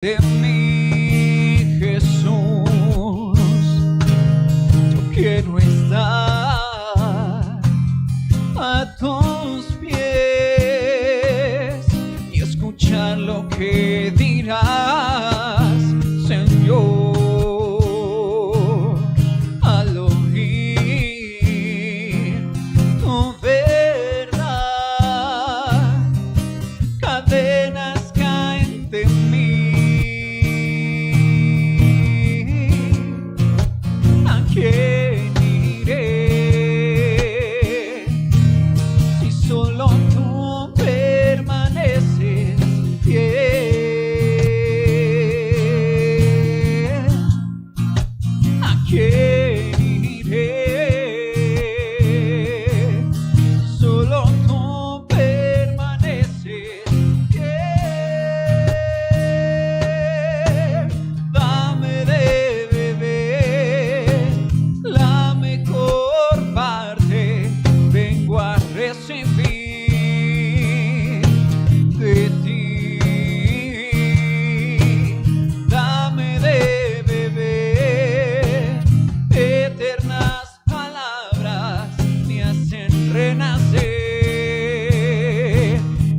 de mí, Jesús, yo quiero estar a tus pies y escuchar lo que dirás, Señor, al oír tu verdad. Cadenas caen de mí. ¿A quién iré si solo tú permaneces fiel? ¿A quién iré si solo tú permaneces fiel? Dame de beber la mejor parte, vengo a recibir de ti. Dame de beber eternas palabras, me hacen renacer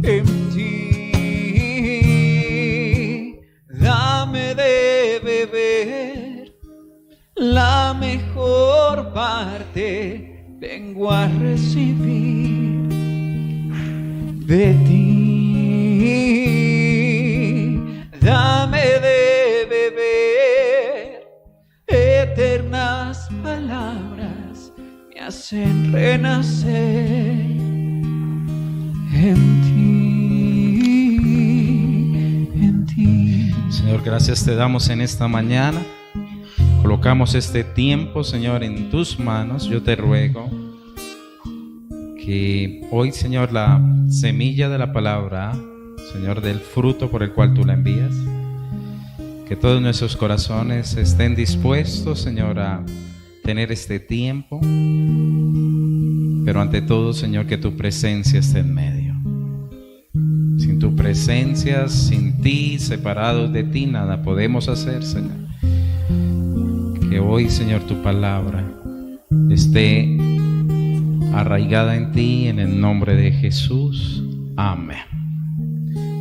en ti. Dame de beber la mejor parte, vengo a recibir de ti. Dame de beber eternas palabras, me hacen renacer en ti. Señor, gracias te damos en esta mañana. Colocamos este tiempo, Señor, en tus manos. Yo te ruego que hoy, Señor, la semilla de la palabra, Señor, del fruto por el cual tú la envías, que todos nuestros corazones estén dispuestos, Señor, a tener este tiempo, pero ante todo, Señor, que tu presencia esté en medio. Sin tu presencia, sin ti, separados de ti, nada podemos hacer, Señor. Que hoy, Señor, tu palabra esté arraigada en ti, en el nombre de Jesús. Amén.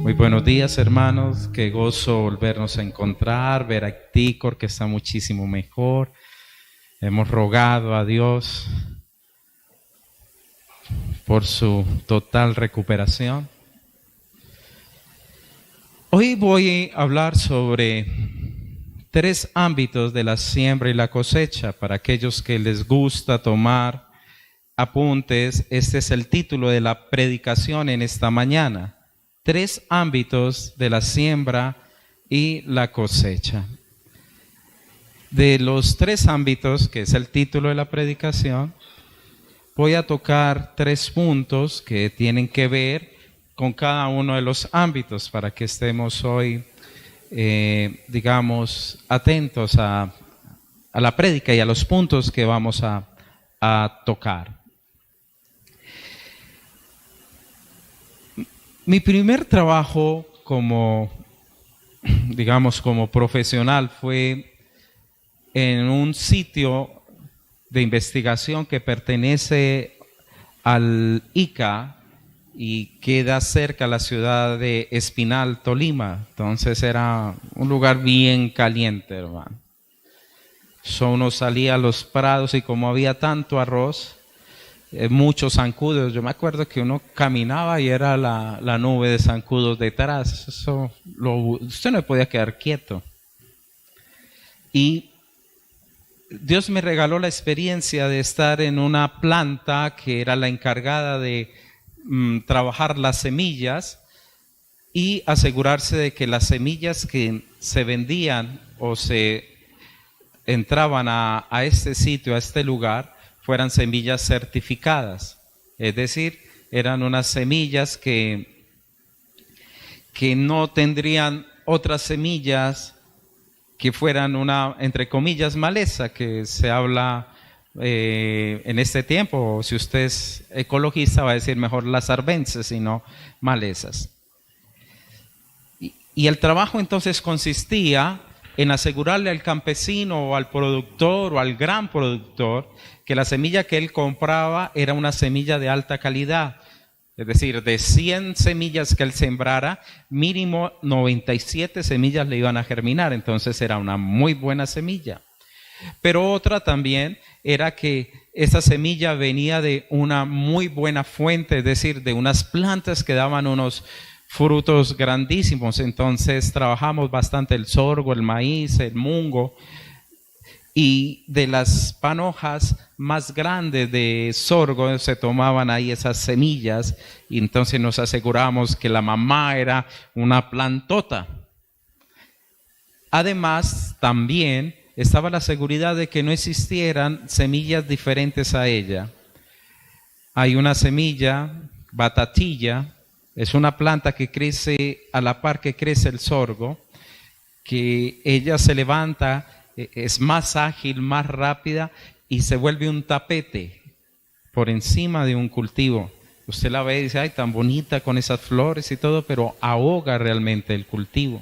Muy buenos días, hermanos. Qué gozo volvernos a encontrar, ver a Ticor, que está muchísimo mejor. Hemos rogado a Dios por su total recuperación. Hoy voy a hablar sobre 3 ámbitos de la siembra y la cosecha. Para aquellos que les gusta tomar apuntes, este es el título de la predicación en esta mañana. 3 ámbitos de la siembra y la cosecha. De los 3 ámbitos, que es el título de la predicación, voy a tocar 3 puntos que tienen que ver con cada uno de los ámbitos para que estemos hoy digamos, atentos a la prédica y a los puntos que vamos a tocar. Mi primer trabajo como profesional fue en un sitio de investigación que pertenece al ICA y queda cerca a la ciudad de Espinal, Tolima. Entonces era un lugar bien caliente, hermano. Uno salía a los prados y como había tanto arroz, muchos zancudos. Yo me acuerdo que uno caminaba y era la nube de zancudos detrás. Usted no podía quedar quieto. Y Dios me regaló la experiencia de estar en una planta que era la encargada de trabajar las semillas y asegurarse de que las semillas que se vendían o se entraban a este sitio, a este lugar, fueran semillas certificadas. Es decir, eran unas semillas que no tendrían otras semillas que fueran una, entre comillas, maleza, que se habla en este tiempo. Si usted es ecologista va a decir mejor las arbences y no malezas. Y el trabajo entonces consistía en asegurarle al campesino o al productor o al gran productor que la semilla que él compraba era una semilla de alta calidad. Es decir, de 100 semillas que él sembrara, mínimo 97 semillas le iban a germinar. Entonces era una muy buena semilla. Pero otra también era que esa semilla venía de una muy buena fuente, es decir, de unas plantas que daban unos frutos grandísimos. Entonces trabajamos bastante el sorgo, el maíz, el mungo, y de las panojas más grandes de sorgo se tomaban ahí esas semillas, y entonces nos aseguramos que la mamá era una plantota. Además, también estaba la seguridad de que no existieran semillas diferentes a ella. Hay una semilla, batatilla, es una planta que crece a la par que crece el sorgo, que ella se levanta, es más ágil, más rápida y se vuelve un tapete por encima de un cultivo. Usted la ve y dice, ay, tan bonita con esas flores y todo, pero ahoga realmente el cultivo.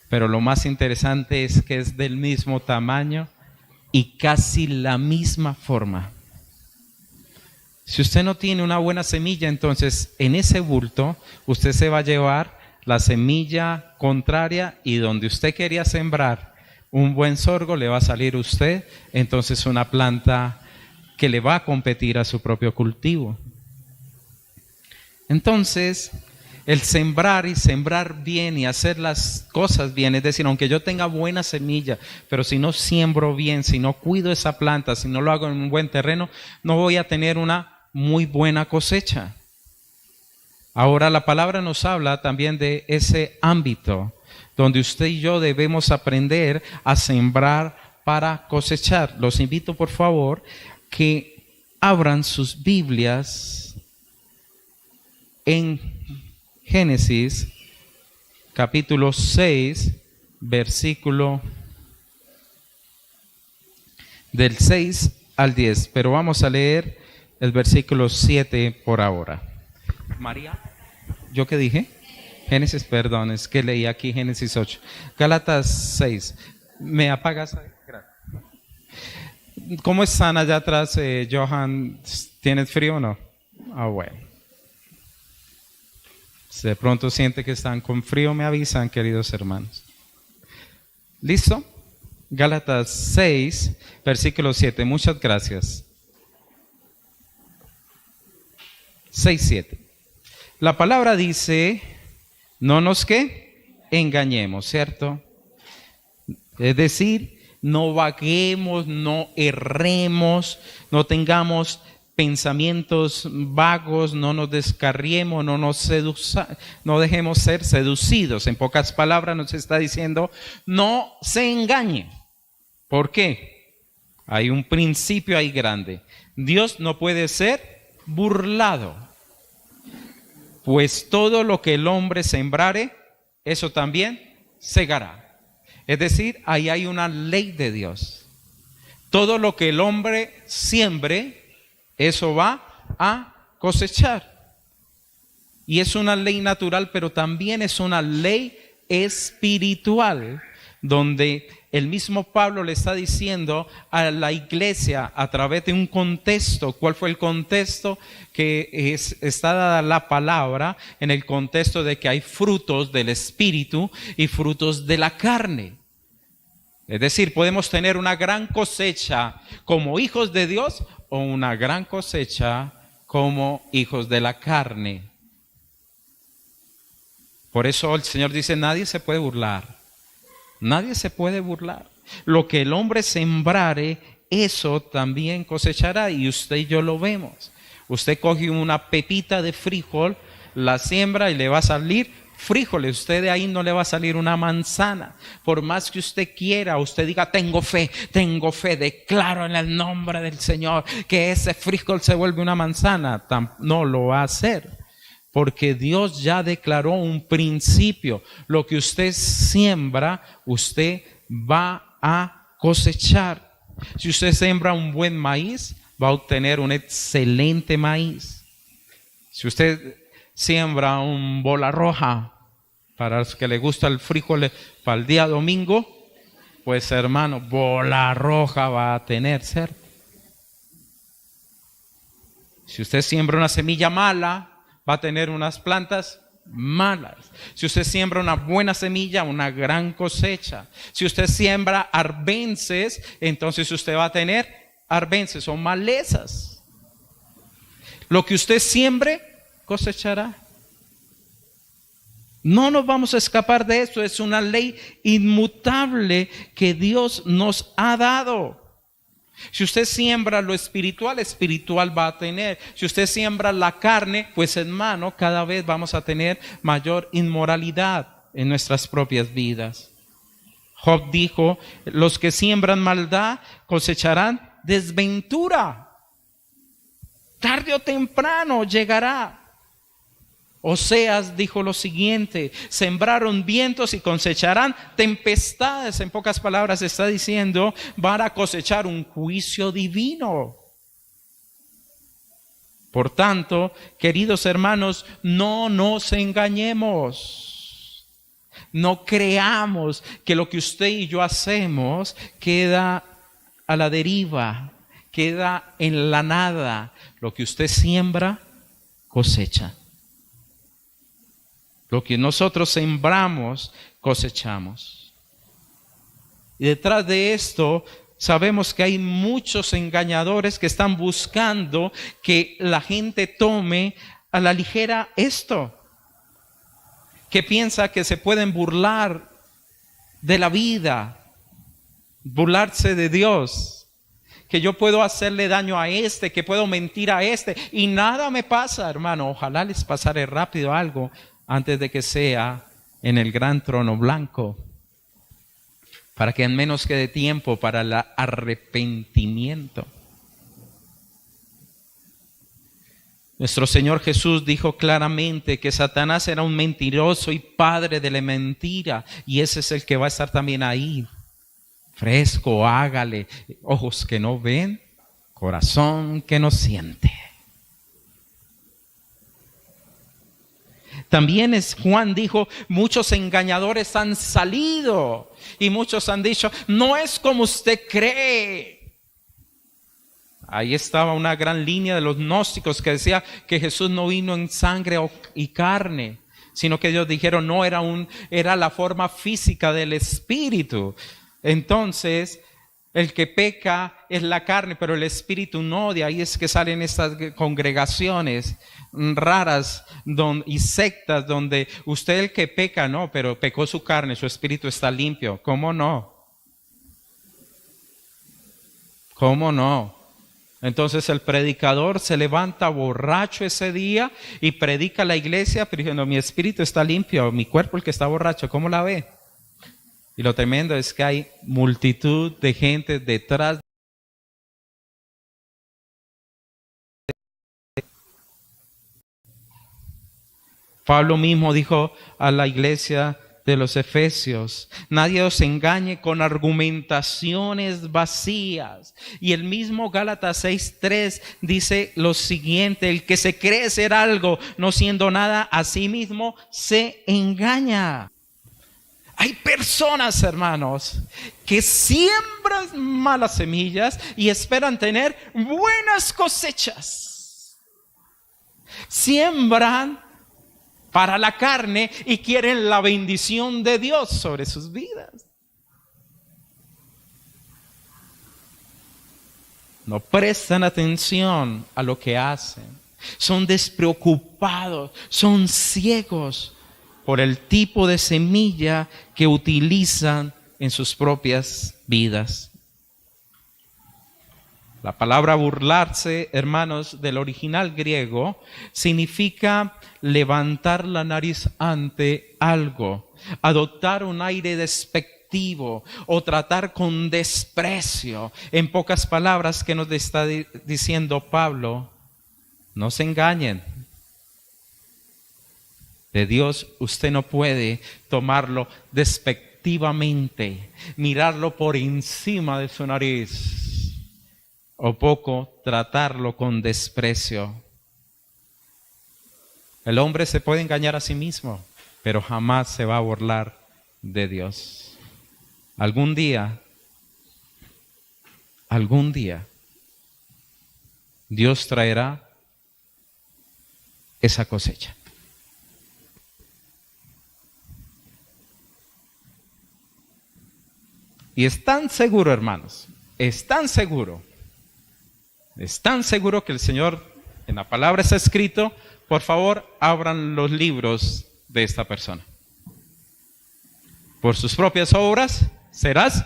Pero lo más interesante es que es del mismo tamaño y casi la misma forma. Si usted no tiene una buena semilla, entonces en ese bulto usted se va a llevar la semilla contraria, y donde usted quería sembrar un buen sorgo le va a salir usted entonces una planta que le va a competir a su propio cultivo. Entonces, el sembrar y sembrar bien y hacer las cosas bien, es decir, aunque yo tenga buena semilla, pero si no siembro bien, si no cuido esa planta, si no lo hago en un buen terreno, no voy a tener una muy buena cosecha. Ahora la palabra nos habla también de ese ámbito donde usted y yo debemos aprender a sembrar para cosechar. Los invito, por favor, que abran sus Biblias en Génesis capítulo 6, versículo del 6 al 10, pero vamos a leer el versículo 7 por ahora. María, ¿yo qué dije? Génesis, perdón, es que leí aquí Génesis 8. Gálatas 6. ¿Me apagas? Gracias. ¿Cómo están allá atrás, Johan? ¿Tienes frío o no? Ah, bueno. Si de pronto siente que están con frío, me avisan, queridos hermanos. ¿Listo? Gálatas 6, versículo 7. Muchas gracias. 6:7. La palabra dice, no nos engañemos, ¿cierto? Es decir, no vaguemos, no erremos, no tengamos pensamientos vagos, no nos descarriemos, no dejemos ser seducidos. En pocas palabras nos está diciendo, no se engañe. ¿Por qué? Hay un principio ahí grande. Dios no puede ser burlado, pues todo lo que el hombre sembrare, eso también segará. Es decir, ahí hay una ley de Dios. Todo lo que el hombre siembre, eso va a cosechar. Y es una ley natural, pero también es una ley espiritual, donde el mismo Pablo le está diciendo a la iglesia a través de un contexto. ¿Cuál fue el contexto? Que está dada la palabra en el contexto de que hay frutos del espíritu y frutos de la carne. Es decir, podemos tener una gran cosecha como hijos de Dios o una gran cosecha como hijos de la carne. Por eso el Señor dice, nadie se puede burlar. Nadie se puede burlar. Lo que el hombre sembrare, eso también cosechará, y usted y yo lo vemos. Usted coge una pepita de frijol, la siembra y le va a salir frijoles. Usted de ahí no le va a salir una manzana. Por más que usted quiera, usted diga, tengo fe, declaro en el nombre del Señor que ese frijol se vuelve una manzana. No lo va a hacer. Porque Dios ya declaró un principio. Lo que usted siembra, usted va a cosechar. Si usted siembra un buen maíz, va a obtener un excelente maíz. Si usted siembra un bola roja, Para los que les gusta el frijol para el día domingo, pues hermano, bola roja va a tener, ¿cierto? Si usted siembra una semilla mala, va a tener unas plantas malas. Si usted siembra una buena semilla, una gran cosecha. Si usted siembra arbences, entonces usted va a tener arbences o malezas. Lo que usted siembre, cosechará. No nos vamos a escapar de esto. Es una ley inmutable que Dios nos ha dado. Si usted siembra lo espiritual, espiritual va a tener. Si usted siembra la carne, pues hermano, cada vez vamos a tener mayor inmoralidad en nuestras propias vidas. Job dijo, los que siembran maldad cosecharán desventura. Tarde o temprano llegará. Oseas dijo lo siguiente, sembraron vientos y cosecharán tempestades. En pocas palabras está diciendo, van a cosechar un juicio divino. Por tanto, queridos hermanos, no nos engañemos. No creamos que lo que usted y yo hacemos queda a la deriva, queda en la nada. Lo que usted siembra, cosecha. Lo que nosotros sembramos, cosechamos. Y detrás de esto, sabemos que hay muchos engañadores que están buscando que la gente tome a la ligera esto. Que piensa que se pueden burlar de la vida, burlarse de Dios. Que yo puedo hacerle daño a este, que puedo mentir a este. Y nada me pasa, hermano. Ojalá les pasara rápido algo antes de que sea en el gran trono blanco, para que en menos quede tiempo para el arrepentimiento. Nuestro Señor Jesús dijo claramente que Satanás era un mentiroso y padre de la mentira, y ese es el que va a estar también ahí, fresco, hágale, ojos que no ven, corazón que no siente. También Juan dijo, muchos engañadores han salido y muchos han dicho, no es como usted cree. Ahí estaba una gran línea de los gnósticos que decía que Jesús no vino en sangre y carne, sino que ellos dijeron, no, era la forma física del espíritu. Entonces, el que peca es la carne, pero el espíritu no. De ahí es que salen estas congregaciones raras y sectas donde usted el que peca, no, pero pecó su carne, su espíritu está limpio. ¿Cómo no? ¿Cómo no? Entonces el predicador se levanta borracho ese día y predica a la iglesia, pero diciendo, mi espíritu está limpio, mi cuerpo el que está borracho. ¿Cómo la ve? Y lo tremendo es que hay multitud de gente detrás. Pablo mismo dijo a la iglesia de los Efesios, nadie os engañe con argumentaciones vacías. Y el mismo Gálatas 6:3 dice lo siguiente, el que se cree ser algo, no siendo nada, a sí mismo se engaña. Hay personas, hermanos, que siembran malas semillas y esperan tener buenas cosechas. Siembran para la carne y quieren la bendición de Dios sobre sus vidas. No prestan atención a lo que hacen. Son despreocupados, son ciegos por el tipo de semilla que utilizan en sus propias vidas. La palabra burlarse, hermanos, del original griego, significa levantar la nariz ante algo, adoptar un aire despectivo o tratar con desprecio. En pocas palabras, ¿qué nos está diciendo Pablo? No se engañen. De Dios usted no puede tomarlo despectivamente, mirarlo por encima de su nariz, o poco tratarlo con desprecio. El hombre se puede engañar a sí mismo. pero jamás se va a burlar de Dios. Algún día, Dios traerá esa cosecha. Y es tan seguro, hermanos, es tan seguro que el Señor, en la palabra está escrito, por favor, abran los libros de esta persona. Por sus propias obras serás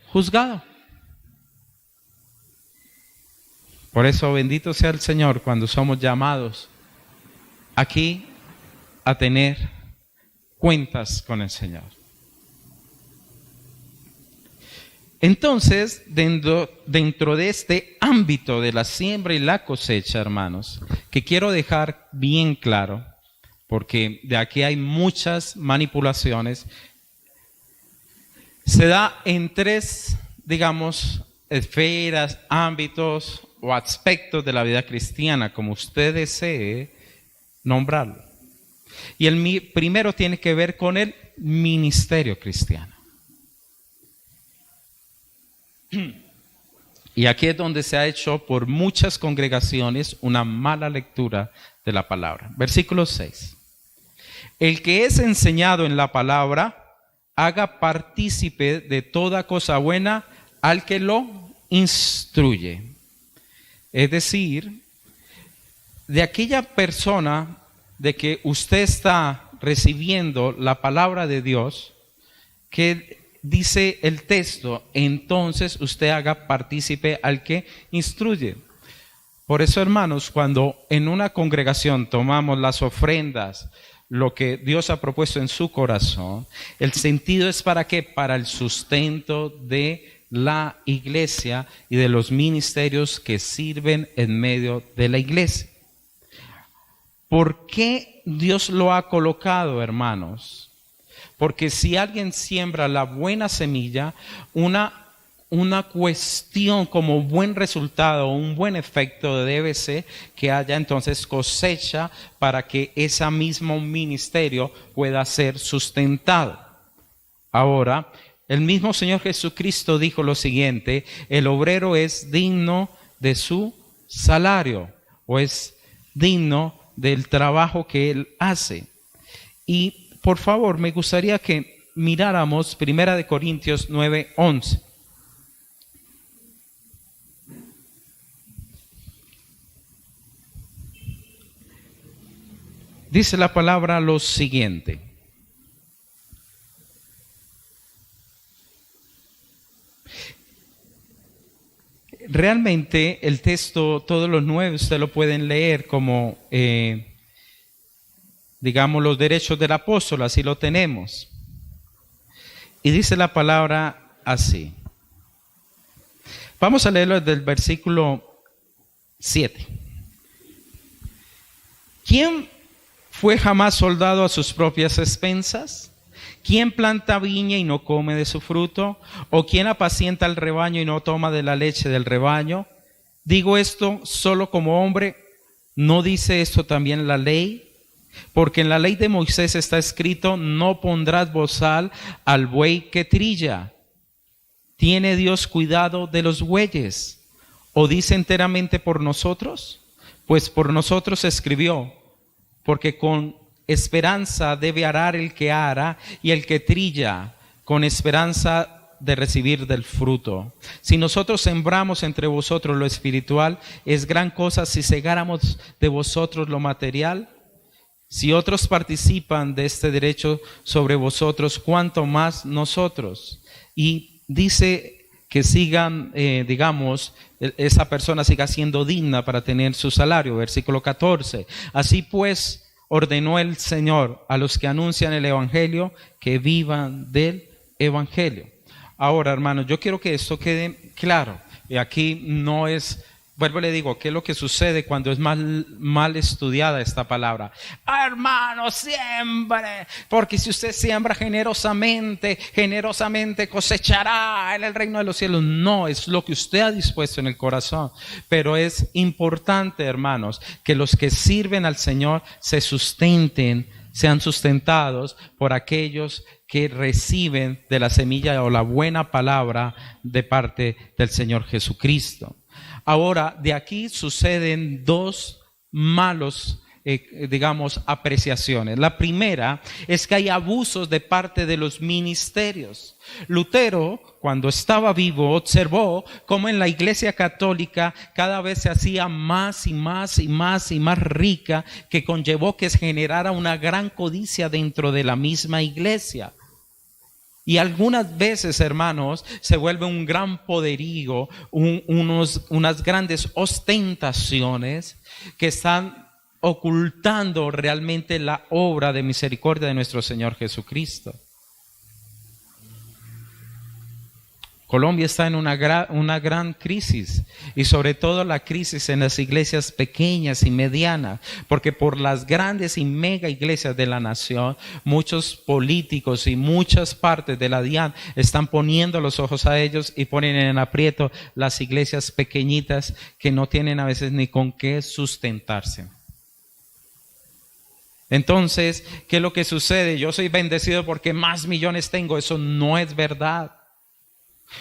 juzgado. Por eso, bendito sea el Señor cuando somos llamados aquí a tener cuentas con el Señor. Entonces, dentro de este ámbito de la siembra y la cosecha, hermanos, que quiero dejar bien claro, porque de aquí hay muchas manipulaciones, se da en tres, digamos, esferas, ámbitos o aspectos de la vida cristiana, como usted desee nombrarlo. Y el primero tiene que ver con el ministerio cristiano. Y aquí es donde se ha hecho por muchas congregaciones una mala lectura de la palabra. Versículo 6. El que es enseñado en la palabra, haga partícipe de toda cosa buena al que lo instruye. Es decir, de aquella persona de que usted está recibiendo la palabra de Dios, que dice el texto, entonces usted haga partícipe al que instruye. Por eso, hermanos, cuando en una congregación tomamos las ofrendas, lo que Dios ha propuesto en su corazón, el sentido es ¿para qué? Para el sustento de la iglesia y de los ministerios que sirven en medio de la iglesia. ¿Por qué Dios lo ha colocado, hermanos? Porque si alguien siembra la buena semilla, una cuestión como buen resultado, un buen efecto debe ser que haya entonces cosecha para que ese mismo ministerio pueda ser sustentado. Ahora, el mismo Señor Jesucristo dijo lo siguiente: el obrero es digno de su salario, o es digno del trabajo que él hace. Y por favor, me gustaría que miráramos 1 Corintios 9:11. Dice la palabra lo siguiente: realmente el texto, todos los 9, ustedes lo pueden leer como, digamos, los derechos del apóstol, así lo tenemos. Y dice la palabra así. Vamos a leerlo desde el versículo 7. ¿Quién fue jamás soldado a sus propias expensas? ¿Quién planta viña y no come de su fruto? ¿O quién apacienta el rebaño y no toma de la leche del rebaño? Digo esto solo como hombre, ¿no dice esto también la ley? Porque en la ley de Moisés está escrito: no pondrás bozal al buey que trilla. ¿Tiene Dios cuidado de los bueyes? ¿O dice enteramente por nosotros? Pues por nosotros escribió, porque con esperanza debe arar el que ara, y el que trilla con esperanza de recibir del fruto. Si nosotros sembramos entre vosotros lo espiritual, es gran cosa si segáramos de vosotros lo material. Si otros participan de este derecho sobre vosotros, ¿cuánto más nosotros? Y dice que sigan, esa persona siga siendo digna para tener su salario. Versículo 14. Así pues, ordenó el Señor a los que anuncian el evangelio que vivan del evangelio. Ahora, hermanos, yo quiero que esto quede claro. Y aquí no es... Vuelvo y le digo, ¿qué es lo que sucede cuando es mal estudiada esta palabra? Hermano, siembre, porque si usted siembra generosamente cosechará en el reino de los cielos. No, es lo que usted ha dispuesto en el corazón. Pero es importante, hermanos, que los que sirven al Señor se sustenten sean sustentados por aquellos que reciben de la semilla o la buena palabra de parte del Señor Jesucristo. Ahora, de aquí suceden dos malos apreciaciones. La primera es que hay abusos de parte de los ministerios. Lutero, cuando estaba vivo, observó cómo en la Iglesia Católica cada vez se hacía más y más y más y más rica, que conllevó que se generara una gran codicia dentro de la misma Iglesia. Y algunas veces, hermanos, se vuelve un gran poderío, unas grandes ostentaciones que están ocultando realmente la obra de misericordia de nuestro Señor Jesucristo. Colombia está en una gran crisis, y sobre todo la crisis en las iglesias pequeñas y medianas, porque por las grandes y mega iglesias de la nación, muchos políticos y muchas partes de la DIAN están poniendo los ojos a ellos y ponen en aprieto las iglesias pequeñitas que no tienen a veces ni con qué sustentarse. Entonces, ¿qué es lo que sucede? Yo soy bendecido porque más millones tengo. Eso no es verdad.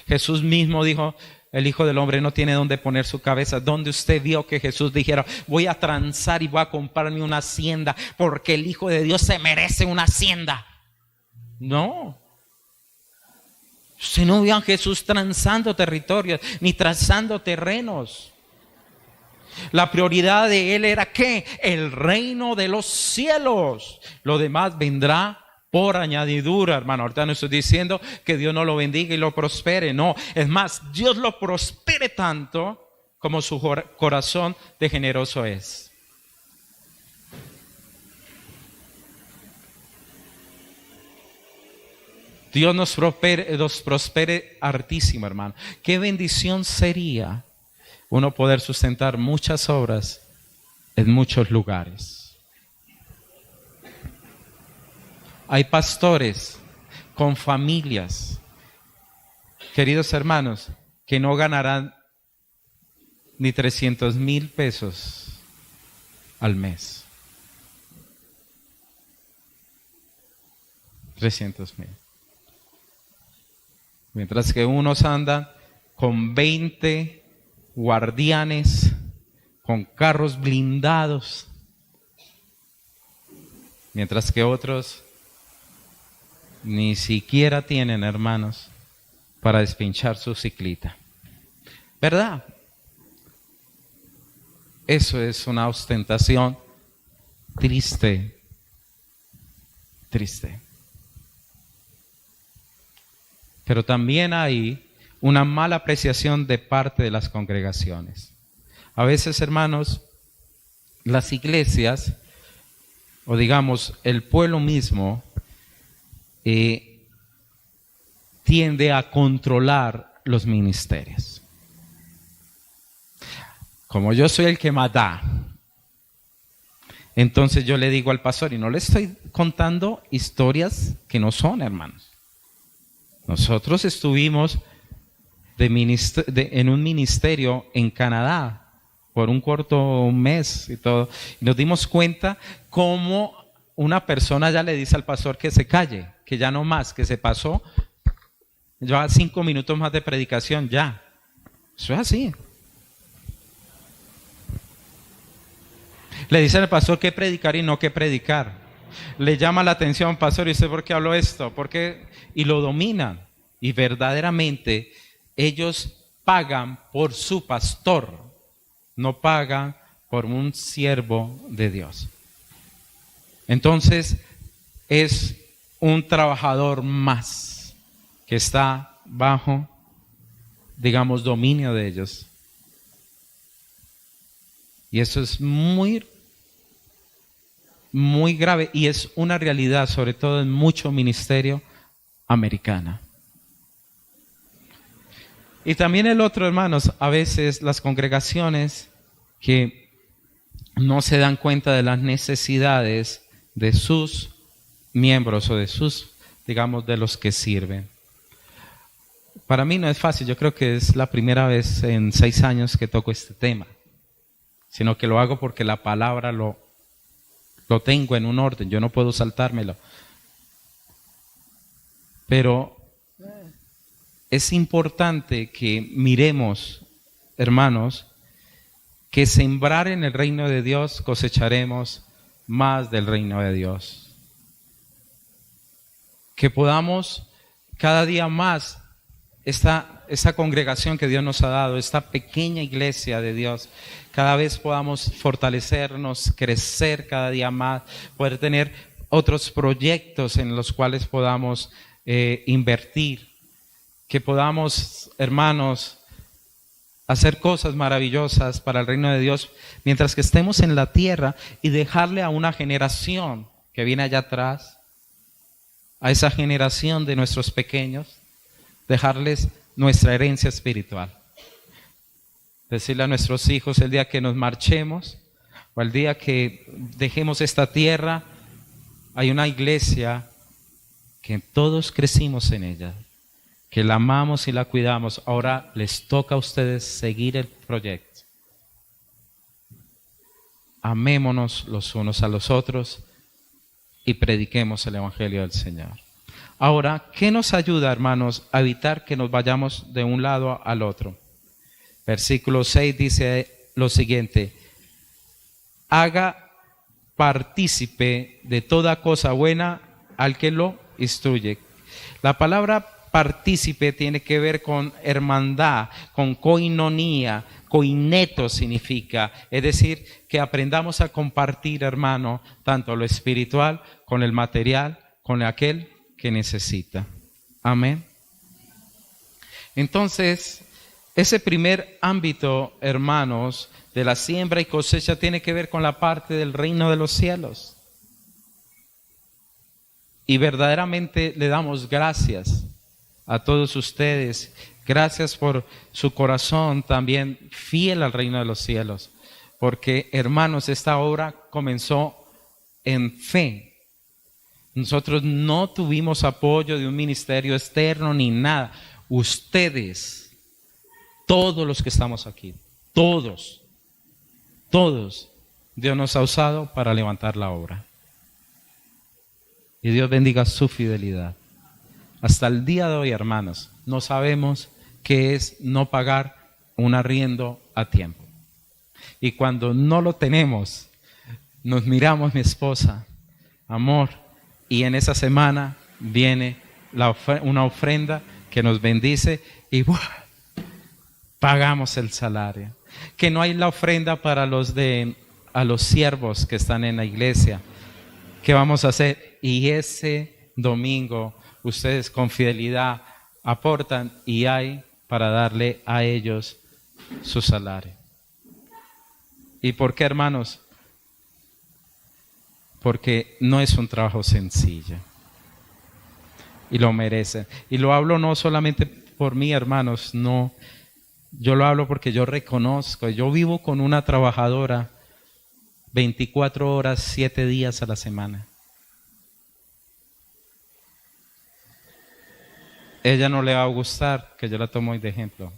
Jesús mismo dijo, el Hijo del Hombre no tiene dónde poner su cabeza. ¿Dónde usted vio que Jesús dijera, voy a transar y voy a comprarme una hacienda porque el Hijo de Dios se merece una hacienda? No. Usted no vio a Jesús transando territorios ni transando terrenos. La prioridad de él era ¿qué? El reino de los cielos. Lo demás vendrá por añadidura, hermano. Ahorita no estoy diciendo que Dios no lo bendiga y lo prospere. No, es más, Dios lo prospere tanto como su corazón de generoso es. Dios nos prospere hartísimo, hermano. Qué bendición sería uno poder sustentar muchas obras en muchos lugares. Hay pastores con familias, queridos hermanos, que no ganarán ni 300,000 pesos al mes. 300,000. Mientras que unos andan con 20 guardianes, con carros blindados, mientras que otros ni siquiera tienen, hermanos, para despinchar su ciclita. ¿Verdad? Eso es una ostentación triste, triste. Pero también hay una mala apreciación de parte de las congregaciones. A veces, hermanos, las iglesias, o digamos el pueblo mismo, tiende a controlar los ministerios. Como yo soy el que más da, entonces yo le digo al pastor, y no le estoy contando historias que no son, hermanos. Nosotros estuvimos en un ministerio en Canadá por un corto mes y todo, y nos dimos cuenta cómo una persona ya le dice al pastor que se calle, que ya no más, que se pasó, lleva 5 minutos más de predicación ya. Eso es así. Le dice al pastor qué predicar y no qué predicar. Le llama la atención, pastor, ¿y usted por qué habló esto? ¿Por qué? Y lo dominan. Y verdaderamente ellos pagan por su pastor, no pagan por un siervo de Dios. Entonces es un trabajador más que está bajo, digamos, dominio de ellos. Y eso es muy, muy grave y es una realidad, sobre todo en mucho ministerio americano. Y también el otro, hermanos, a veces las congregaciones que no se dan cuenta de las necesidades de sus miembros o de sus, digamos, de los que sirven. Para mí no es fácil, yo creo que es la primera vez en 6 años que toco este tema, sino que lo hago porque la palabra lo Lo tengo en un orden, yo no puedo saltármelo. Pero es importante que miremos, hermanos, que sembrar en el reino de Dios cosecharemos más del reino de Dios. Que podamos cada día más esta congregación que Dios nos ha dado, esta pequeña iglesia de Dios, cada vez podamos fortalecernos, crecer cada día más, poder tener otros proyectos en los cuales podamos invertir, que podamos, hermanos, hacer cosas maravillosas para el reino de Dios mientras que estemos en la tierra y dejarle a una generación que viene allá atrás, a esa generación de nuestros pequeños, dejarles nuestra herencia espiritual. Decirle a nuestros hijos el día que nos marchemos o el día que dejemos esta tierra, hay una iglesia que todos crecimos en ella, que la amamos y la cuidamos. Ahora les toca a ustedes seguir el proyecto. Amémonos los unos a los otros y prediquemos el Evangelio del Señor. Ahora, ¿qué nos ayuda, hermanos, a evitar que nos vayamos de un lado al otro? Versículo 6 dice lo siguiente: haga partícipe de toda cosa buena al que lo instruye. La palabra partícipe tiene que ver con hermandad, con koinonía. Koineto significa, es decir, que aprendamos a compartir, hermano, tanto lo espiritual con el material, con aquel que necesita. Amén. Entonces, ese primer ámbito, hermanos, de la siembra y cosecha tiene que ver con la parte del reino de los cielos. Y verdaderamente le damos gracias a todos ustedes. Gracias por su corazón también fiel al reino de los cielos. Porque, hermanos, esta obra comenzó en fe. Nosotros no tuvimos apoyo de un ministerio externo ni nada. Ustedes, todos los que estamos aquí, todos, Dios nos ha usado para levantar la obra. Y Dios bendiga su fidelidad. Hasta el día de hoy, hermanos, no sabemos qué es no pagar un arriendo a tiempo. Y cuando no lo tenemos, nos miramos, mi esposa, amor, y en esa semana viene una ofrenda que nos bendice y ¡buah!, pagamos el salario. Que no hay la ofrenda para a los siervos que están en la iglesia. ¿Qué vamos a hacer? Y ese domingo ustedes con fidelidad aportan y hay para darle a ellos su salario. ¿Y por qué, hermanos? Porque no es un trabajo sencillo y lo merecen. Y lo hablo no solamente por mí, hermanos, no. Yo lo hablo porque yo reconozco, yo vivo con una trabajadora 24 horas, 7 días a la semana. Ella no le va a gustar que yo la tomo de ejemplo.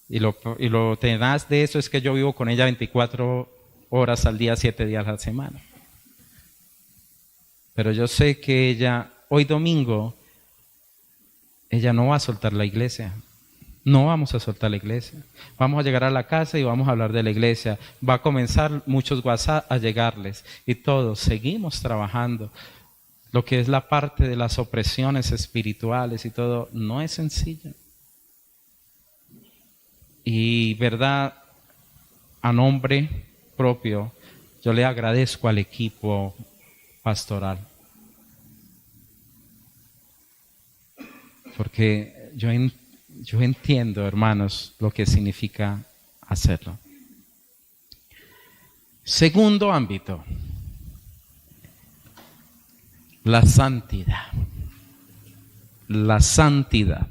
Y lo tenaz de eso es que yo vivo con ella 24 horas al día, 7 días a la semana. Pero yo sé que ella, hoy domingo, ella no va a soltar la iglesia. No vamos a soltar la iglesia. Vamos a llegar a la casa y vamos a hablar de la iglesia. Va a comenzar muchos WhatsApp a llegarles. Y todos seguimos trabajando. Lo que es la parte de las opresiones espirituales y todo, no es sencillo. Y verdad, a nombre propio, yo le agradezco al equipo pastoral. Porque yo entiendo, hermanos, lo que significa hacerlo. Segundo ámbito. La santidad. La santidad.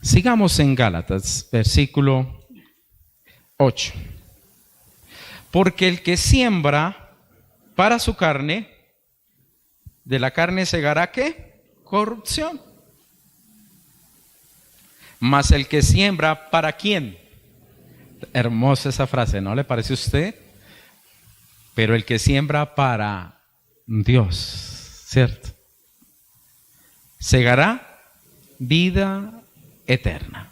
Sigamos en Gálatas, versículo 8. Porque el que siembra para su carne, de la carne segará ¿qué? Corrupción. Mas el que siembra, ¿para quién? Hermosa esa frase, ¿no le parece a usted? Pero el que siembra para Dios, ¿cierto? Segará vida eterna.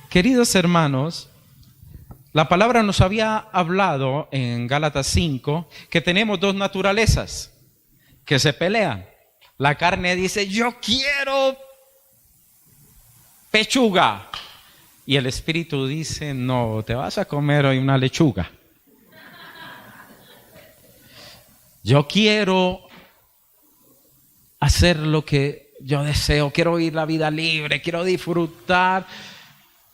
Queridos hermanos, la palabra nos había hablado en Gálatas 5 que tenemos dos naturalezas que se pelean. La carne dice, yo quiero pechuga. Y el espíritu dice, no, te vas a comer hoy una lechuga. Yo quiero hacer lo que yo deseo, quiero vivir la vida libre, quiero disfrutar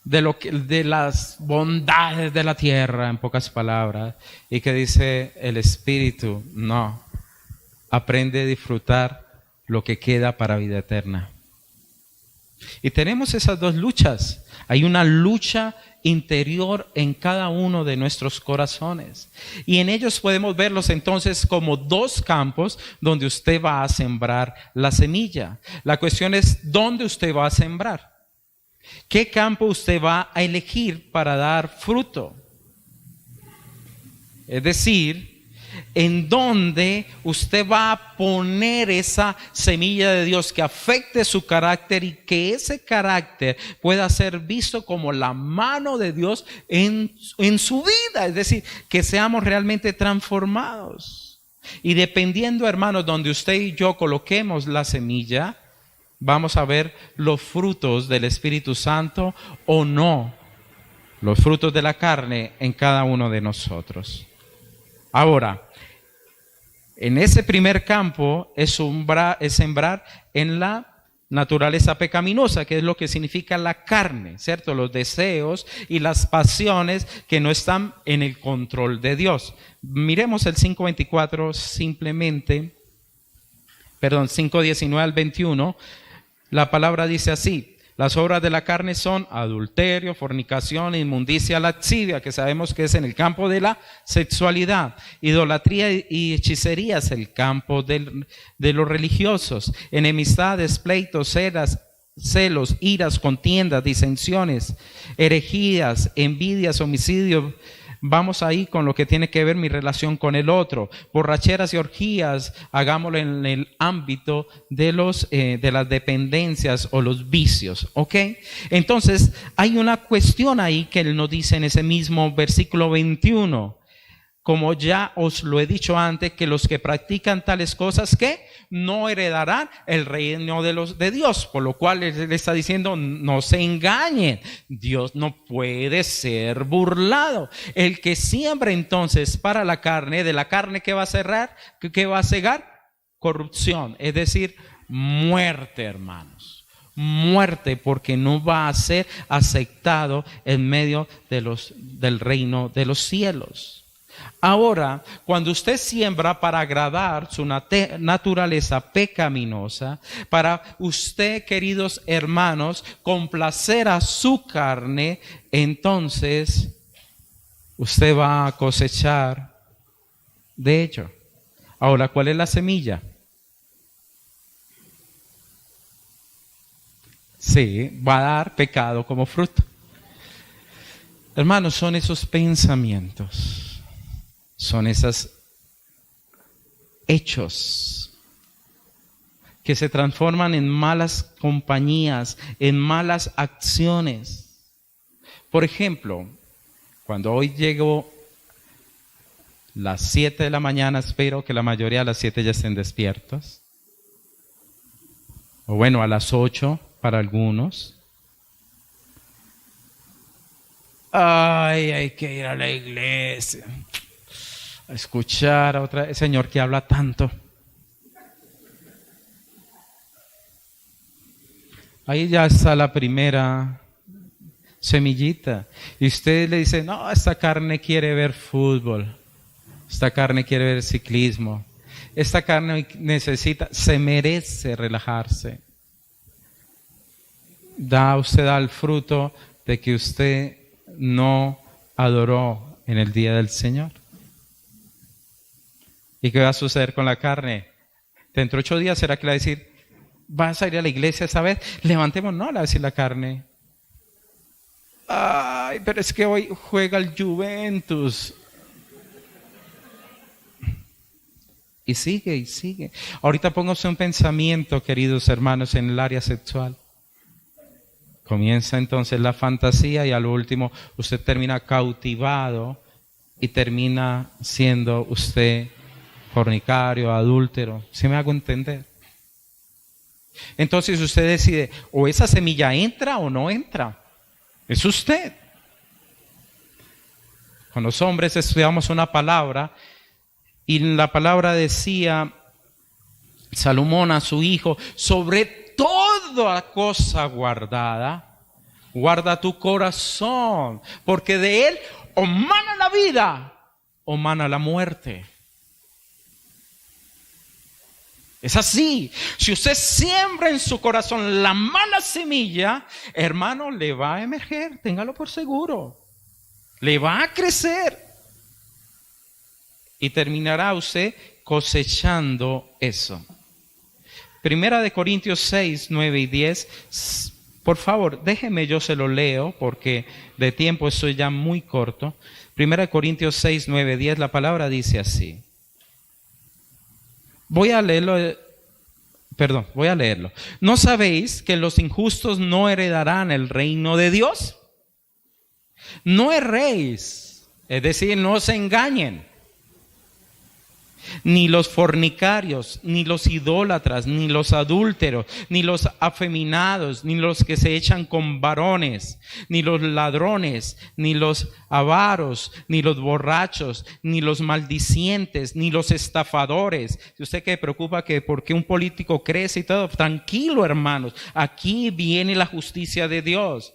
de las bondades de la tierra, en pocas palabras. Y que dice el espíritu, no, aprende a disfrutar lo que queda para vida eterna. Y tenemos esas dos luchas. Hay una lucha interior en cada uno de nuestros corazones. Y en ellos podemos verlos entonces como dos campos donde usted va a sembrar la semilla. La cuestión es, ¿dónde usted va a sembrar? ¿Qué campo usted va a elegir para dar fruto? Es decir, en dónde usted va a poner esa semilla de Dios que afecte su carácter y que ese carácter pueda ser visto como la mano de Dios en su vida. Es decir, que seamos realmente transformados. Y dependiendo, hermanos, donde usted y yo coloquemos la semilla, vamos a ver los frutos del Espíritu Santo o no, los frutos de la carne en cada uno de nosotros. Ahora, en ese primer campo es sembrar en la naturaleza pecaminosa, que es lo que significa la carne, ¿cierto? Los deseos y las pasiones que no están en el control de Dios. Miremos el 5:24 simplemente, 5:19 al 21. La palabra dice así: las obras de la carne son adulterio, fornicación, inmundicia, lascivia, que sabemos que es en el campo de la sexualidad, idolatría y hechicería es el campo de los religiosos, enemistades, pleitos, celos, iras, contiendas, disensiones, herejías, envidias, homicidios. Vamos ahí con lo que tiene que ver mi relación con el otro. Borracheras y orgías, hagámoslo en el ámbito de las dependencias o los vicios, ¿ok? Entonces, hay una cuestión ahí que él nos dice en ese mismo versículo 21. Como ya os lo he dicho antes, que los que practican tales cosas, ¿qué? No heredarán el reino de Dios. Por lo cual él está diciendo, no se engañen. Dios no puede ser burlado. El que siembra entonces para la carne, de la carne ¿qué va a cegar? Corrupción, es decir, muerte, hermanos. Muerte, porque no va a ser aceptado en medio del reino de los cielos. Ahora, cuando usted siembra para agradar su naturaleza pecaminosa, para usted, queridos hermanos, complacer a su carne, entonces usted va a cosechar de ello. Ahora, ¿cuál es la semilla? Sí, va a dar pecado como fruto. Hermanos, son esos pensamientos. Son esos hechos que se transforman en malas compañías, en malas acciones. Por ejemplo, cuando hoy llego las 7 de la mañana, espero que la mayoría a las 7 ya estén despiertos. O bueno, a las 8 para algunos. Ay, hay que ir a la iglesia. A escuchar a otra señor que habla tanto. Ahí ya está la primera semillita. Y usted le dice, no, esta carne quiere ver fútbol. Esta carne quiere ver ciclismo. Esta carne se merece relajarse. Usted da el fruto de que usted no adoró en el día del Señor. ¿Y qué va a suceder con la carne? Dentro de 8 días, ¿será que le va a decir, vas a ir a la iglesia esta vez? Levantemos, no, le va a decir la carne. Ay, pero es que hoy juega el Juventus. Y sigue, y sigue. Ahorita póngase un pensamiento, queridos hermanos, en el área sexual. Comienza entonces la fantasía y al último usted termina cautivado y termina siendo usted fornicario, adúltero. ¿Sí me hago entender? Entonces usted decide, o esa semilla entra o no entra. Es usted. Con los hombres estudiamos una palabra y la palabra decía Salomón a su hijo, sobre toda cosa guardada, guarda tu corazón, porque de él o mana la vida o mana la muerte. Es así. Si usted siembra en su corazón la mala semilla, hermano, le va a emerger, téngalo por seguro. Le va a crecer. Y terminará usted cosechando eso. Primera de Corintios 6, 9 y 10. Por favor, déjeme, yo se lo leo porque de tiempo estoy ya muy corto. Primera de Corintios 6, 9, 10, la palabra dice así. Voy a leerlo. ¿No sabéis que los injustos no heredarán el reino de Dios? No erréis, es decir, no se engañen. Ni los fornicarios, ni los idólatras, ni los adúlteros, ni los afeminados, ni los que se echan con varones, ni los ladrones, ni los avaros, ni los borrachos, ni los maldicientes, ni los estafadores. Si usted que preocupa que porque un político crece y todo, tranquilo, hermanos, aquí viene la justicia de Dios.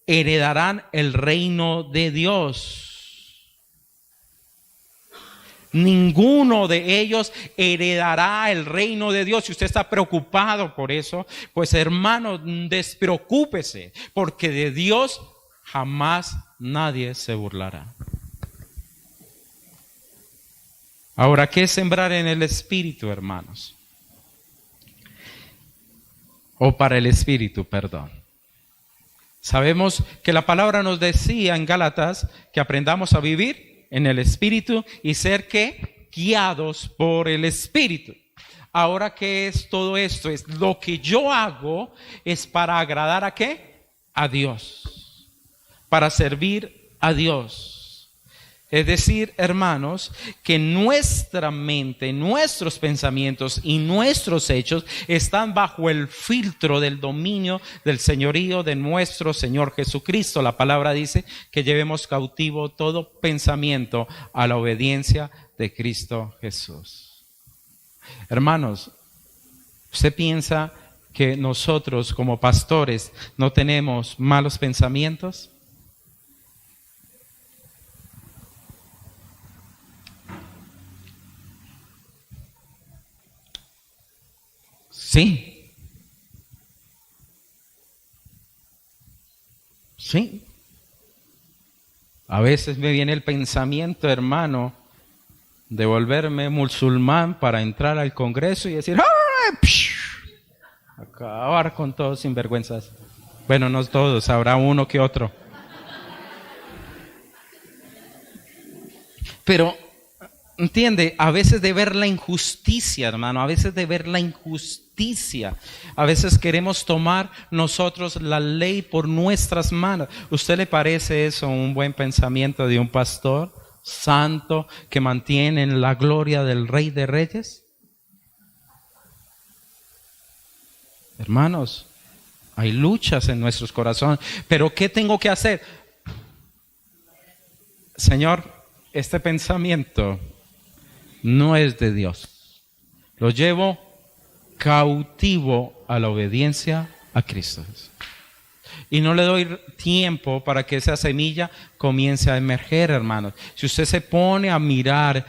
Heredarán el reino de Dios. Ninguno de ellos heredará el reino de Dios. Si usted está preocupado por eso, pues hermano, despreocúpese, porque de Dios jamás nadie se burlará. Ahora, ¿qué es sembrar en el Espíritu, hermanos? O para el Espíritu, perdón. Sabemos que la palabra nos decía en Gálatas que aprendamos a vivir en el Espíritu y ser ¿qué? Guiados por el Espíritu. Ahora, ¿qué es todo esto? Es lo que yo hago es para agradar ¿a qué? A Dios. Para servir a Dios. Es decir, hermanos, que nuestra mente, nuestros pensamientos y nuestros hechos están bajo el filtro del dominio del señorío de nuestro Señor Jesucristo. La palabra dice que llevemos cautivo todo pensamiento a la obediencia de Cristo Jesús. Hermanos, ¿usted piensa que nosotros como pastores no tenemos malos pensamientos? Sí. Sí. A veces me viene el pensamiento, hermano, de volverme musulmán para entrar al Congreso y decir, ¡ay! Acabar con todos sinvergüenzas. Bueno, no todos, habrá uno que otro. Pero entiende, a veces de ver la injusticia, hermano, a veces de ver la injusticia, a veces queremos tomar nosotros la ley por nuestras manos. ¿Usted le parece eso un buen pensamiento de un pastor santo que mantiene en la gloria del Rey de Reyes? Hermanos, hay luchas en nuestros corazones, pero ¿qué tengo que hacer? Señor, este pensamiento no es de Dios. Lo llevo cautivo a la obediencia a Cristo. Y no le doy tiempo para que esa semilla comience a emerger, hermanos. Si usted se pone a mirar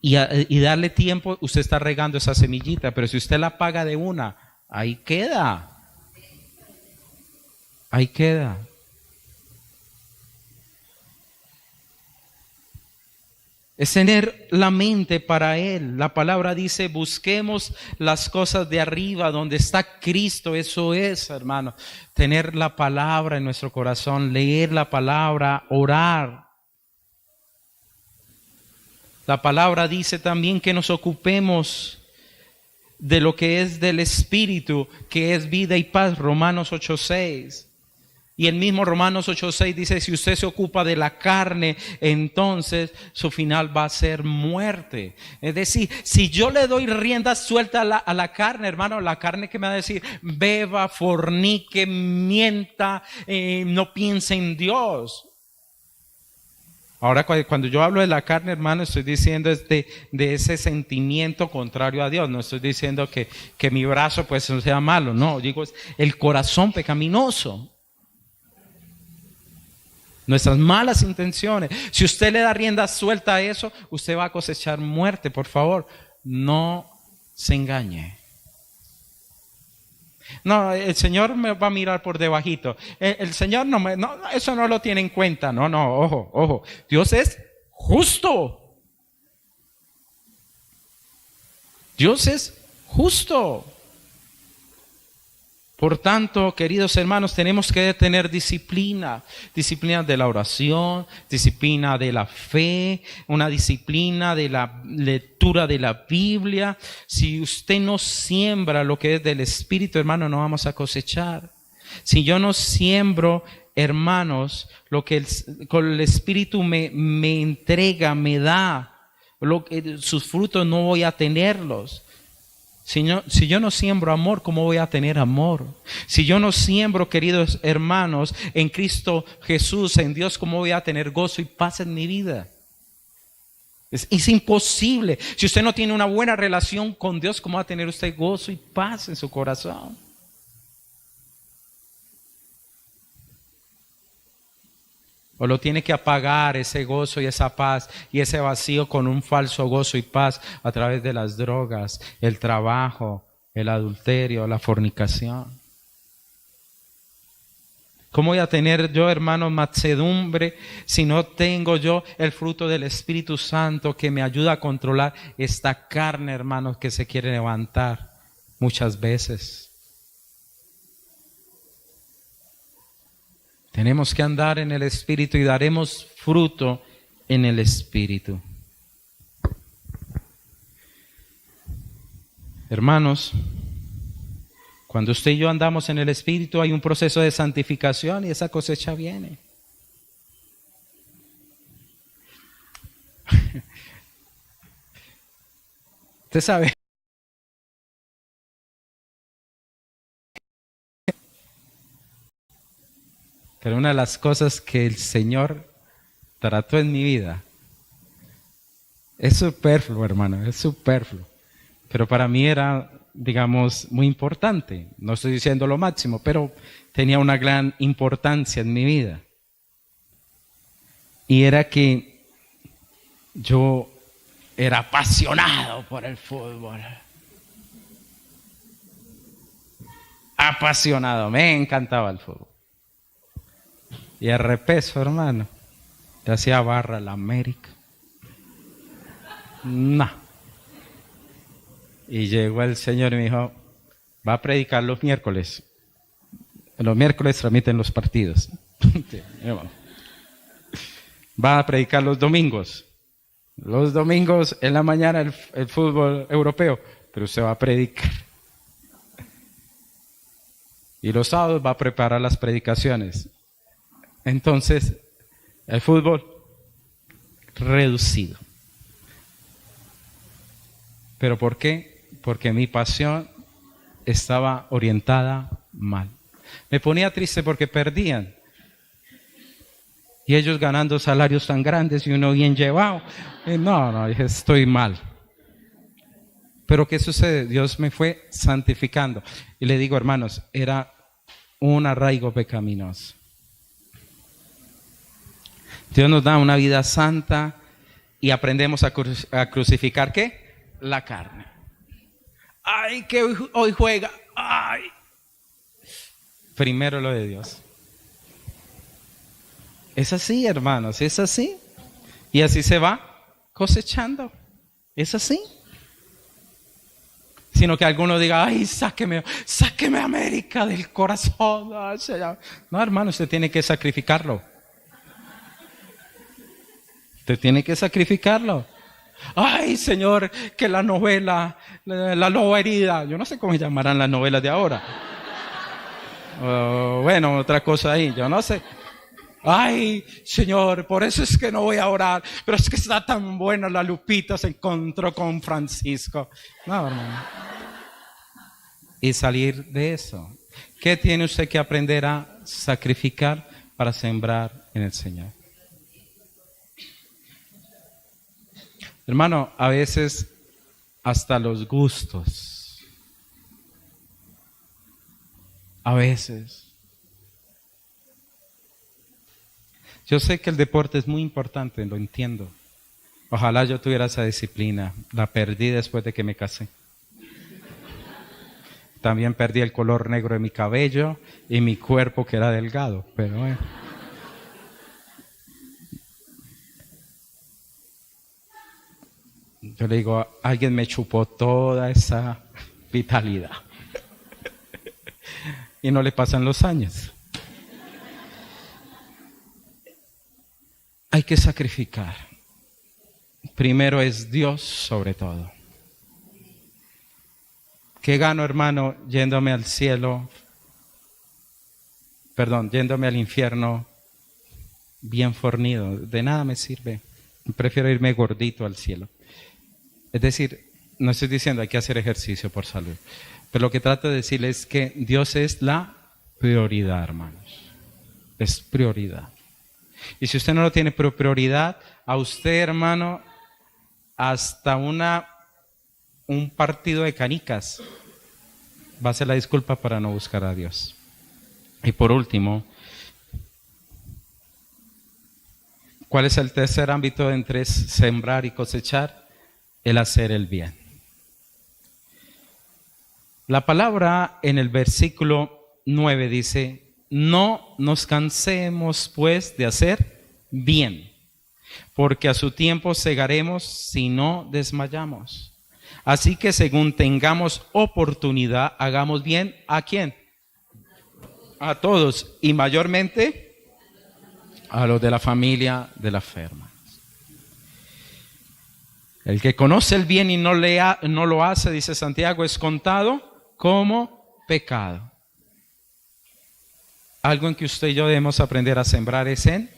y darle tiempo, usted está regando esa semillita. Pero si usted la apaga de una, ahí queda. Ahí queda. Es tener la mente para Él. La palabra dice, busquemos las cosas de arriba, donde está Cristo. Eso es, hermano, tener la palabra en nuestro corazón, leer la palabra, orar. La palabra dice también que nos ocupemos de lo que es del Espíritu, que es vida y paz, Romanos 8:6. Y el mismo Romanos 8:6 dice, si usted se ocupa de la carne, entonces su final va a ser muerte. Es decir, si yo le doy rienda suelta a la carne, hermano, la carne que me va a decir, beba, fornique, mienta, no piense en Dios. Ahora, cuando yo hablo de la carne, hermano, estoy diciendo de ese sentimiento contrario a Dios. No estoy diciendo que mi brazo pues no sea malo. No, digo, es el corazón pecaminoso. Nuestras malas intenciones. Si usted le da rienda suelta a eso, usted va a cosechar muerte. Por favor, no se engañe. No, el Señor me va a mirar por debajito. El Señor no, eso no lo tiene en cuenta. No, ojo, ojo. Dios es justo. Dios es justo. Por tanto, queridos hermanos, tenemos que tener disciplina de la oración, disciplina de la fe, una disciplina de la lectura de la Biblia. Si usted no siembra lo que es del Espíritu, hermano, no vamos a cosechar. Si yo no siembro, hermanos, lo que con el Espíritu me entrega, me da, sus frutos no voy a tenerlos. Si yo no siembro amor, ¿cómo voy a tener amor? Si yo no siembro, queridos hermanos, en Cristo Jesús, en Dios, ¿cómo voy a tener gozo y paz en mi vida? Es imposible. Si usted no tiene una buena relación con Dios, ¿cómo va a tener usted gozo y paz en su corazón? O lo tiene que apagar ese gozo y esa paz y ese vacío con un falso gozo y paz a través de las drogas, el trabajo, el adulterio, la fornicación. ¿Cómo voy a tener yo, hermano, mansedumbre si no tengo yo el fruto del Espíritu Santo que me ayuda a controlar esta carne, hermanos, que se quiere levantar muchas veces? Tenemos que andar en el Espíritu y daremos fruto en el Espíritu. Hermanos, cuando usted y yo andamos en el Espíritu hay un proceso de santificación y esa cosecha viene. Usted sabe. Pero una de las cosas que el Señor trató en mi vida es superfluo, hermano, es superfluo. Pero para mí era, digamos, muy importante. No estoy diciendo lo máximo, pero tenía una gran importancia en mi vida. Y era que yo era apasionado por el fútbol. Apasionado, me encantaba el fútbol. Y el repeso, hermano, te hacía barra la América. No. Y llegó el Señor y me dijo, va a predicar los miércoles. Los miércoles transmiten los partidos. Va a predicar los domingos. Los domingos en la mañana el fútbol europeo, pero usted va a predicar. Y los sábados va a preparar las predicaciones. Entonces, el fútbol reducido. ¿Pero por qué? Porque mi pasión estaba orientada mal. Me ponía triste porque perdían. Y ellos ganando salarios tan grandes y uno bien llevado. No, estoy mal. Pero ¿qué sucede? Dios me fue santificando. Y le digo, hermanos, era un arraigo pecaminoso. Dios nos da una vida santa y aprendemos a crucificar, ¿qué? La carne. Ay, que hoy juega. Ay. Primero lo de Dios. Es así, hermanos, es así. Y así se va cosechando. ¿Es así? Sino que alguno diga, ay, sáqueme América del corazón. No, hermano, usted tiene que sacrificarlo. Usted tiene que sacrificarlo. Ay, Señor, que la novela, la loba herida, yo no sé cómo llamarán las novelas de ahora. Bueno, otra cosa ahí, yo no sé. Ay, Señor, por eso es que no voy a orar, pero es que está tan buena, la Lupita se encontró con Francisco. No, hermano. Y salir de eso. ¿Qué tiene usted que aprender a sacrificar para sembrar en el Señor? Hermano, a veces hasta los gustos. A veces. Yo sé que el deporte es muy importante, lo entiendo. Ojalá yo tuviera esa disciplina. La perdí después de que me casé. También perdí el color negro de mi cabello y mi cuerpo que era delgado, pero bueno. Yo le digo, alguien me chupó toda esa vitalidad. Y no le pasan los años. Hay que sacrificar. Primero es Dios sobre todo. ¿Qué gano, hermano, yéndome al cielo? Yéndome al infierno bien fornido. De nada me sirve. Prefiero irme gordito al cielo. Es decir, no estoy diciendo hay que hacer ejercicio por salud. Pero lo que trato de decirles es que Dios es la prioridad, hermanos. Es prioridad. Y si usted no lo tiene por prioridad, a usted, hermano, hasta un partido de canicas va a ser la disculpa para no buscar a Dios. Y por último, ¿cuál es el tercer ámbito entre sembrar y cosechar? El hacer el bien. La palabra en el versículo 9 dice, no nos cansemos pues de hacer bien, porque a su tiempo segaremos si no desmayamos. Así que según tengamos oportunidad, hagamos bien ¿a quién? A todos, y mayormente a los de la familia de la fe, hermanos. El que conoce el bien y no lo hace, dice Santiago, es contado como pecado. Algo en que usted y yo debemos aprender a sembrar es en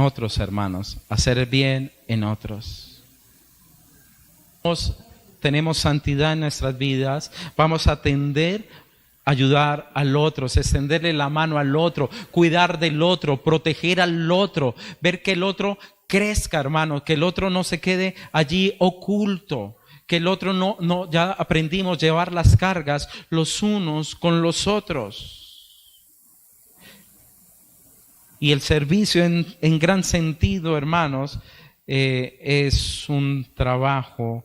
otros, hermanos, hacer el bien en otros. Tenemos santidad en nuestras vidas, vamos a tender a ayudar al otro, extenderle la mano al otro, cuidar del otro, proteger al otro, ver que el otro crezca, hermano, que el otro no se quede allí oculto, que el otro no ya aprendimos a llevar las cargas los unos con los otros. Y el servicio en gran sentido, hermanos, es un trabajo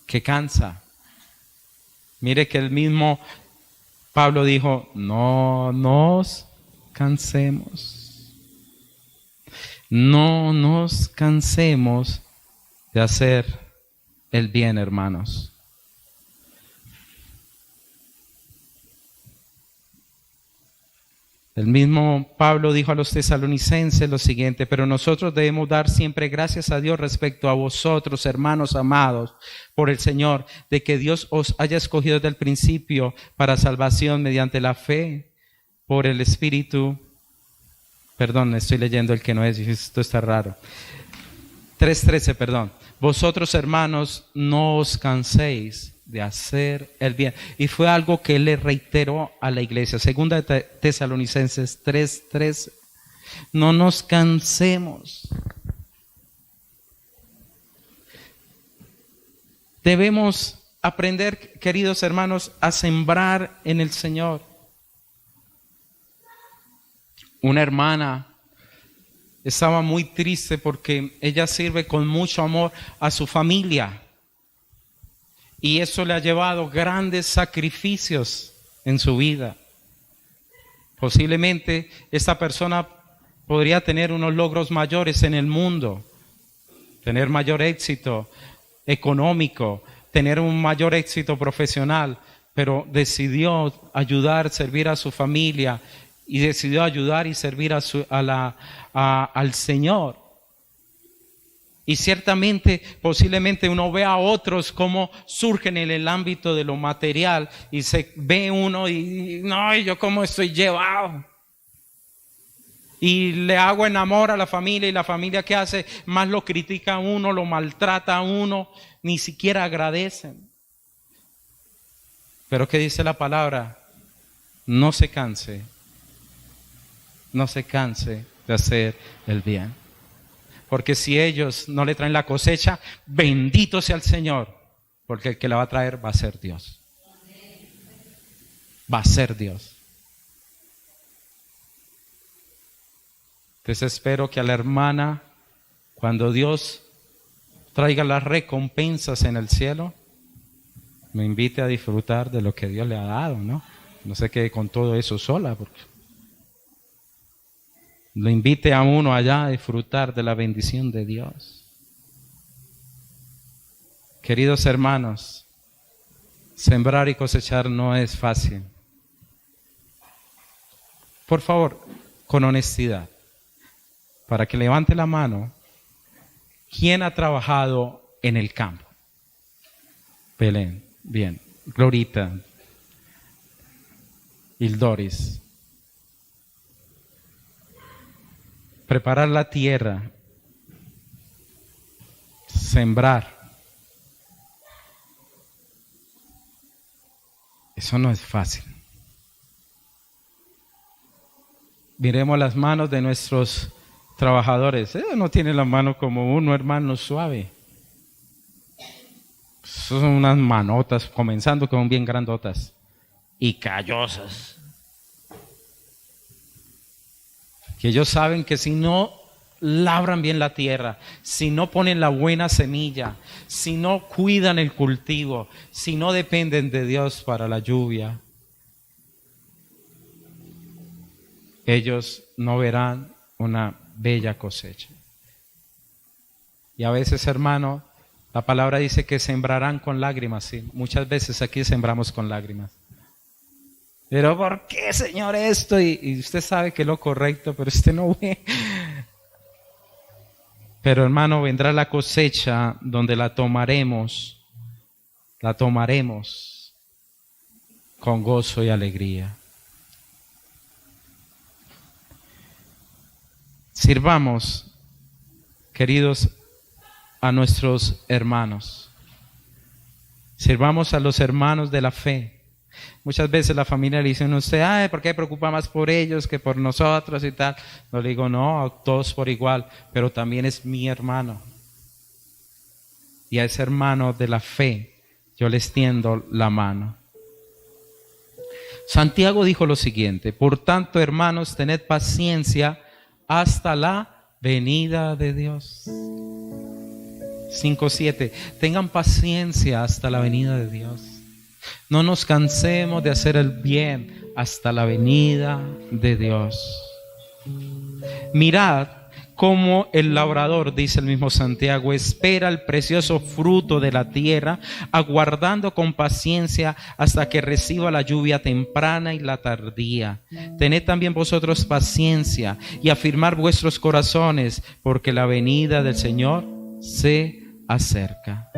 que cansa. Mire que el mismo Pablo dijo, no nos cansemos. No nos cansemos de hacer el bien, hermanos. El mismo Pablo dijo a los tesalonicenses lo siguiente, pero nosotros debemos dar siempre gracias a Dios respecto a vosotros, hermanos amados, por el Señor, de que Dios os haya escogido desde el principio para salvación mediante la fe, por el Espíritu. Perdón, estoy leyendo el que no es, esto está raro. 3:13, perdón. Vosotros, hermanos, no os canséis de hacer el bien. Y fue algo que él le reiteró a la iglesia. Segunda de Tesalonicenses 3:13. No nos cansemos. Debemos aprender, queridos hermanos, a sembrar en el Señor. Una hermana estaba muy triste porque ella sirve con mucho amor a su familia. Y eso le ha llevado grandes sacrificios en su vida. Posiblemente esta persona podría tener unos logros mayores en el mundo, tener mayor éxito económico, tener un mayor éxito profesional, pero decidió ayudar, servir a su familia y decidió ayudar y servir al Señor. Y ciertamente, posiblemente uno ve a otros cómo surgen en el ámbito de lo material y se ve uno y no, yo cómo estoy llevado. Y le hago en amor a la familia y la familia ¿qué hace? Más lo critica a uno, lo maltrata a uno, ni siquiera agradecen. Pero ¿qué dice la palabra? No se canse de hacer el bien. Porque si ellos no le traen la cosecha, bendito sea el Señor, porque el que la va a traer va a ser Dios. Va a ser Dios. Entonces espero que a la hermana, cuando Dios traiga las recompensas en el cielo, me invite a disfrutar de lo que Dios le ha dado, ¿no? No se quede con todo eso sola, porque lo invite a uno allá a disfrutar de la bendición de Dios. Queridos hermanos, sembrar y cosechar no es fácil. Por favor, con honestidad, para que levante la mano, ¿quién ha trabajado en el campo? Belén, bien. Glorita, Hildoris. Preparar la tierra, sembrar. Eso no es fácil. Miremos las manos de nuestros trabajadores. Ellos no tienen la mano como uno, hermano, suave. Son unas manotas, comenzando con bien grandotas y callosas. Que ellos saben que si no labran bien la tierra, si no ponen la buena semilla, si no cuidan el cultivo, si no dependen de Dios para la lluvia, ellos no verán una bella cosecha. Y a veces, hermano, la palabra dice que sembrarán con lágrimas. Sí, muchas veces aquí sembramos con lágrimas. Pero ¿por qué, Señor, esto? Y usted sabe que es lo correcto, pero usted no ve. Pero hermano, vendrá la cosecha donde la tomaremos con gozo y alegría. Sirvamos, queridos, a nuestros hermanos. Sirvamos a los hermanos de la fe. Muchas veces la familia le dice a usted, ay, ¿por qué preocupa más por ellos que por nosotros y tal? No le digo, no, a todos por igual, pero también es mi hermano. Y a ese hermano de la fe, yo le extiendo la mano. Santiago dijo lo siguiente: por tanto, hermanos, tened paciencia hasta la venida de Dios. 5:7. Tengan paciencia hasta la venida de Dios. No nos cansemos de hacer el bien hasta la venida de Dios. Mirad cómo el labrador, dice el mismo Santiago, espera el precioso fruto de la tierra, aguardando con paciencia hasta que reciba la lluvia temprana y la tardía. Tened también vosotros paciencia y afirmar vuestros corazones, porque la venida del Señor se acerca.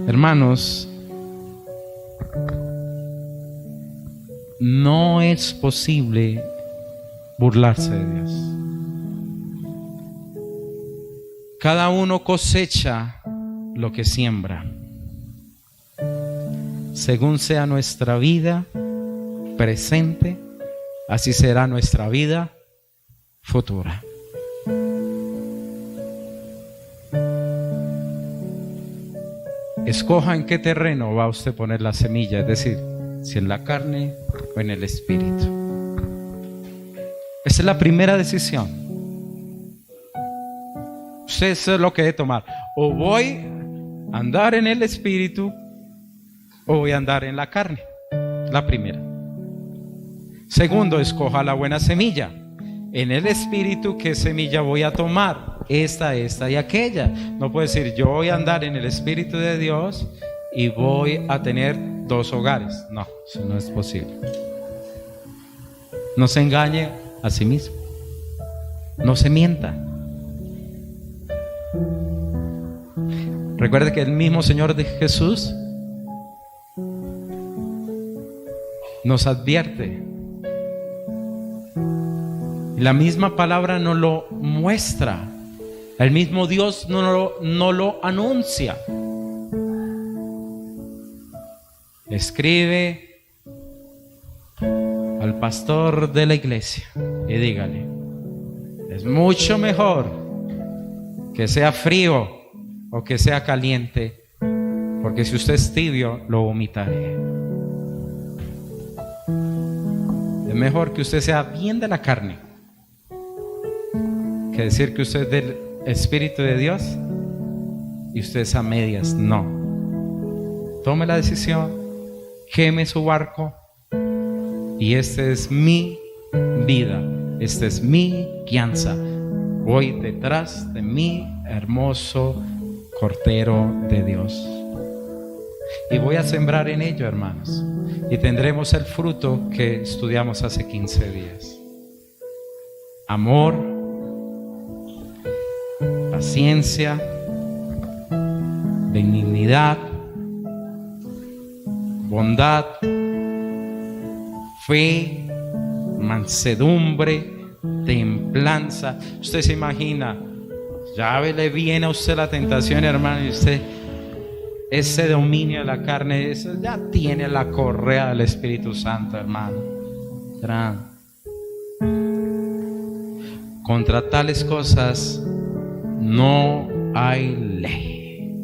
Hermanos, no es posible burlarse de Dios. Cada uno cosecha lo que siembra. Según sea nuestra vida presente, así será nuestra vida futura. Escoja en qué terreno va usted a poner la semilla, es decir, si en la carne o en el espíritu. Esa es la primera decisión. Usted eso es lo que debe tomar. O voy a andar en el espíritu o voy a andar en la carne. La primera. Segundo, escoja la buena semilla. En el Espíritu, ¿qué semilla voy a tomar? Esta y aquella. No puedo decir, yo voy a andar en el Espíritu de Dios y voy a tener 2 hogares. No, eso no es posible. No se engañe a sí mismo. No se mienta. Recuerde que el mismo Señor de Jesús nos advierte. La misma palabra nos lo muestra. El mismo Dios no lo anuncia. Escribe al pastor de la iglesia y dígale: es mucho mejor que sea frío o que sea caliente, porque si usted es tibio, lo vomitaré. Es mejor que usted sea bien de la carne que decir que usted es del Espíritu de Dios y usted es a medias. No. Tome la decisión, queme su barco, y esta es mi vida, esta es mi guianza. Voy detrás de mi hermoso Cordero de Dios y voy a sembrar en ello, hermanos, y tendremos el fruto que estudiamos hace 15 días. Amor, paciencia, benignidad, bondad, fe, mansedumbre, templanza. Usted se imagina, ya le viene a usted la tentación, hermano, y usted, ese dominio de la carne, eso ya tiene la correa del Espíritu Santo, hermano. Contra tales cosas no hay ley.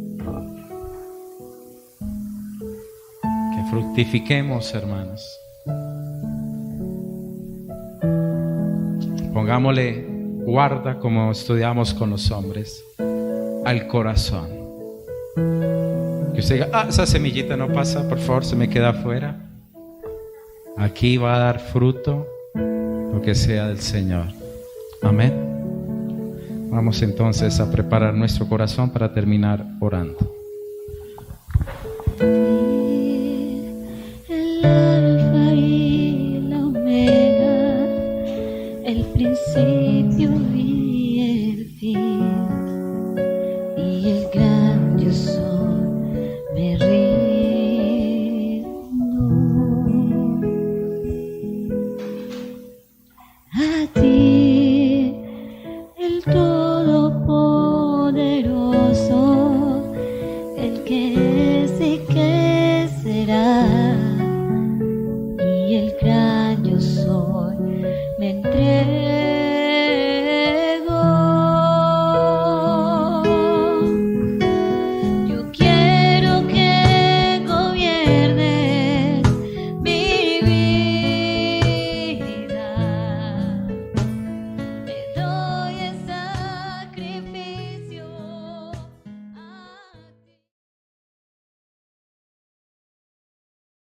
Que fructifiquemos, hermanos. Pongámosle guarda, como estudiamos con los hombres, al corazón. Que usted diga: esa semillita no pasa, por favor, se me queda afuera. Aquí va a dar fruto lo que sea del Señor. Amén. Vamos entonces a preparar nuestro corazón para terminar orando.